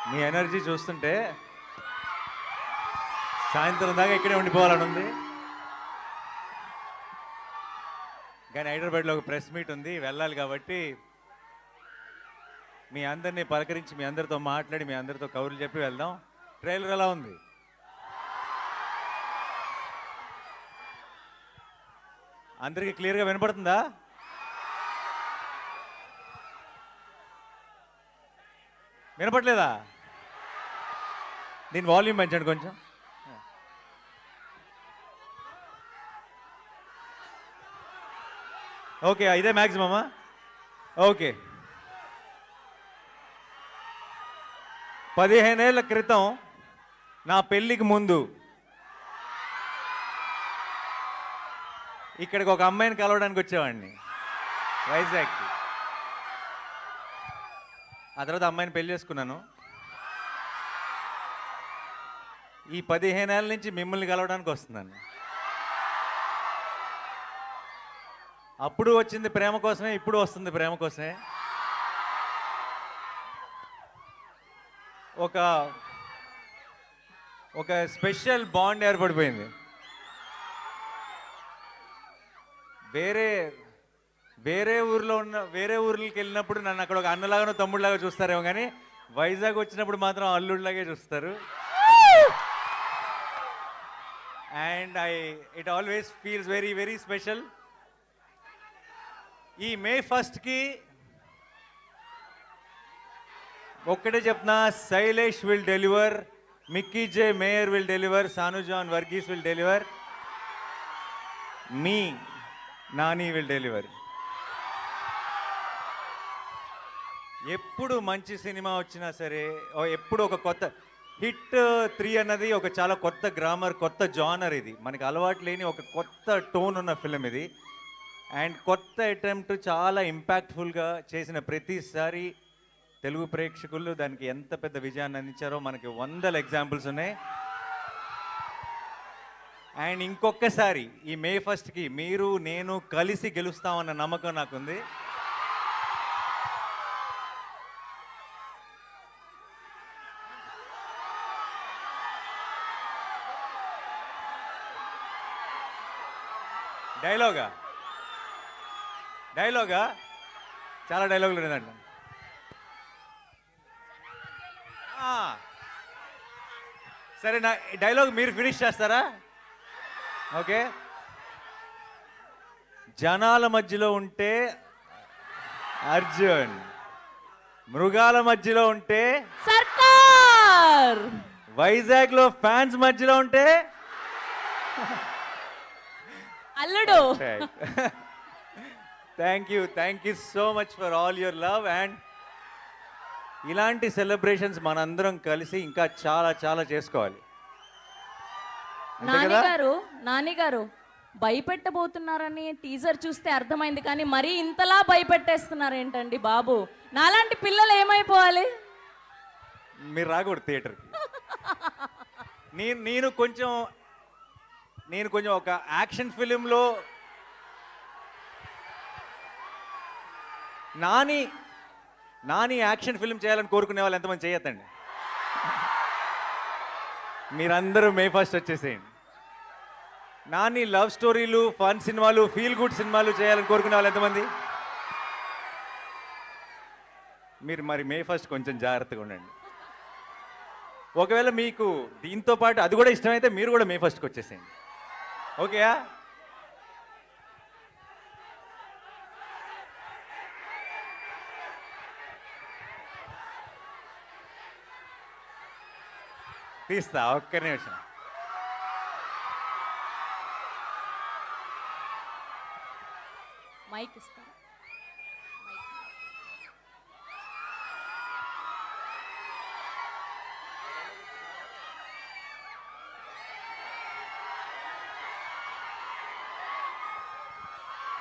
మీ energy చూస్తుంటే సాయంత్రం దాకా ఇక్కడే ఉండిపోవాలని ఉంది. కానీ హైదరాబాద్లో ఒక ప్రెస్ మీట్ ఉంది, వెళ్ళాలి. కాబట్టి మీ అందరినీ పలకరించి మీ అందరితో మాట్లాడి మీ అందరితో కబుర్లు చెప్పి వెళ్దాం. ట్రైలర్ ఎలా ఉంది? అందరికీ క్లియర్గా వినపడుతుందా? వినపట్లేదా? దీని వాల్యూమ్ పెంచండి కొంచెం. ఓకే, ఇదే మ్యాక్సిమమా? ఓకే. 15 ఏళ్ల క్రితం నా పెళ్ళికి ముందు ఇక్కడికి ఒక అమ్మాయిని కలవడానికి వచ్చేవాడిని, వైజాగ్కి. ఆ తర్వాత అమ్మాయిని పెళ్లి చేసుకున్నాను. ఈ 15 ఏళ్ళ నుంచి మిమ్మల్ని కలవడానికి వస్తున్నాను. అప్పుడు వచ్చింది ప్రేమ కోసమే, ఇప్పుడు వస్తుంది ప్రేమ కోసమే. ఒక స్పెషల్ బాండ్ ఏర్పడిపోయింది. వేరే ఊర్లకి వెళ్ళినప్పుడు నన్ను అక్కడ ఒక అన్నలాగానో తమ్ముడిలాగా చూస్తారేమో, కానీ వైజాగ్ వచ్చినప్పుడు మాత్రం అల్లుడిలాగే చూస్తారు. And it always feels very very special. ఈ May 1కి ఒక్కటే చెప్తున్నా, Sailesh will deliver, Mickey J Meyer will deliver, Sanu John Varughese will deliver, మీ నాని విల్ డెలివర్. ఎప్పుడు మంచి సినిమా వచ్చినా సరే, ఎప్పుడు ఒక కొత్త హిట్ 3 అన్నది ఒక చాలా కొత్త గ్రామర్, కొత్త జానర్. ఇది మనకి అలవాటు లేని ఒక కొత్త టోన్ ఉన్న ఫిలిం ఇది. అండ్ కొత్త అటెంప్ట్ చాలా ఇంపాక్ట్ఫుల్గా చేసిన ప్రతిసారి తెలుగు ప్రేక్షకులు దానికి ఎంత పెద్ద విజయాన్ని అందించారో మనకి 100 ఎగ్జాంపుల్స్ ఉన్నాయి. అండ్ ఇంకొకసారి ఈ May 1కి మీరు నేను కలిసి గెలుస్తామన్న నమ్మకం నాకుంది. డైలాగా చాలా డైలాగులు లేదండి. సరే, నా డైలాగ్ మీరు ఫినిష్ చేస్తారా? ఓకే. జనాల మధ్యలో ఉంటే అర్జున్, మృగాల మధ్యలో ఉంటే సర్కార్, వైజాగ్లో ఫ్యాన్స్ మధ్యలో ఉంటే అల్లుడు. Thank you so much for all your love. And ఇలాంటి సెలబ్రేషన్స్ మనందరం కలిసి ఇంకా చాలా చాలా చేసుకోవాలి. నానిగారు భయపెట్టబోతున్నారని టీజర్ చూస్తే అర్థమైంది, కానీ మరీ ఇంతలా భయపెట్టేస్తున్నారు ఏంటండి బాబు? నాలాంటి పిల్లలు ఏమైపోవాలి? మీరు రాకూడదు థియేటర్కి. నేను కొంచెం ఒక యాక్షన్ ఫిలింలో నాని యాక్షన్ ఫిల్మ్ చేయాలని కోరుకునే వాళ్ళు ఎంతమంది చేయొద్దండి. మీరందరూ May 1 వచ్చేసేయండి. నాని లవ్ స్టోరీలు, ఫన్ సినిమాలు, ఫీల్ గుడ్ సినిమాలు చేయాలని కోరుకునే వాళ్ళు ఎంతమంది? మీరు మరి May 1 కొంచెం జాగ్రత్తగా ఉండండి. ఒకవేళ మీకు దీంతో పాటు అది కూడా ఇష్టమైతే మీరు కూడా May 1కి వచ్చేసేయండి. ఓకేయా? తీస్తా, ఒక్క నిమిషం. మైక్ ఇస్తా.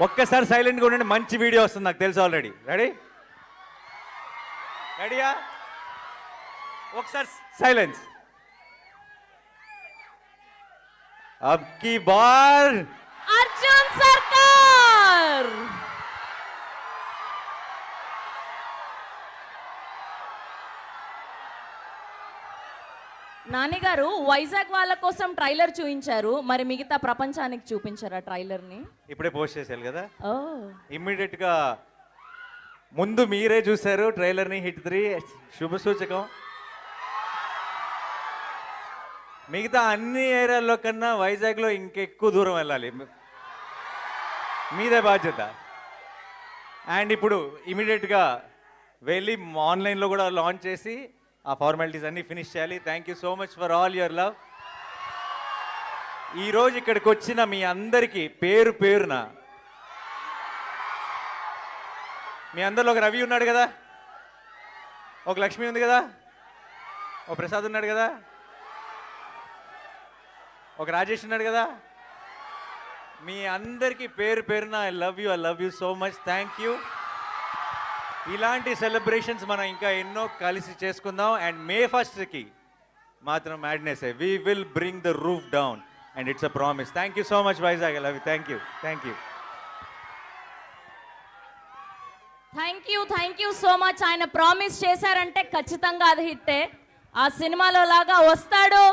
ఒక్కసారి సైలెంట్గా ఉండండి, మంచి వీడియో వస్తుంది నాకు తెలుసు ఆల్రెడీ. రెడీయా? ఒకసారి సైలెన్స్. अब की बार अर्जुन सरकार। నాన్నగారు వైజాగ్ వాళ్ళ కోసం ట్రైలర్ చూపించారు, మరి మిగతా ప్రపంచానికి చూపించారా ట్రైలర్ ని? ఇప్పుడే పోస్ట్ చేశారు కదా, ఓ ఇమ్మీడియట్ గా ముందు మీరే చూశారు ట్రైలర్ ని. హిట్ 3 శుభ సూచకం. మిగతా అన్ని ఏరియాల్లో కన్నా వైజాగ్లో ఇంకెక్కువ దూరం వెళ్ళాలి, మీదే బాధ్యత. అండ్ ఇప్పుడు ఇమీడియట్గా వెళ్ళి ఆన్లైన్లో కూడా లాంచ్ చేసి ఆ ఫార్మాలిటీస్ అన్నీ ఫినిష్ చేయాలి. Thank you so much for all your love. ఈరోజు ఇక్కడికి వచ్చిన మీ అందరికీ పేరు పేరున, మీ అందరిలో ఒక రవి ఉన్నాడు కదా, ఒక లక్ష్మి ఉంది కదా, ఒక ప్రసాద్ ఉన్నాడు కదా, ఒక రాజేష్ ఉన్నాడు కదా, మీ అందరికీ పేరు పేరున I love you so much. Thank you. ఇలాంటి సెలబ్రేషన్స్ మనం ఇంకా ఎన్నో కలిసి చేసుకుందాం. అండ్ మే 1st మాత్రం madness, we will bring the roof down and it's a promise. Thank you so much Vizag, I love you. Thank you. Thank you so much. ఆయన promise చేశారంటే ఖచ్చితంగా అది హిట్టే. ఆ సినిమాలో లాగా వస్తాడు,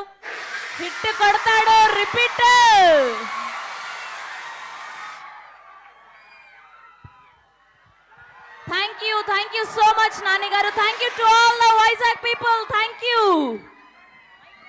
హిట్ కొడతాడు, repeat. Thank you so much నాన్నగారు. Thank you to all the Vizag people. Thank you.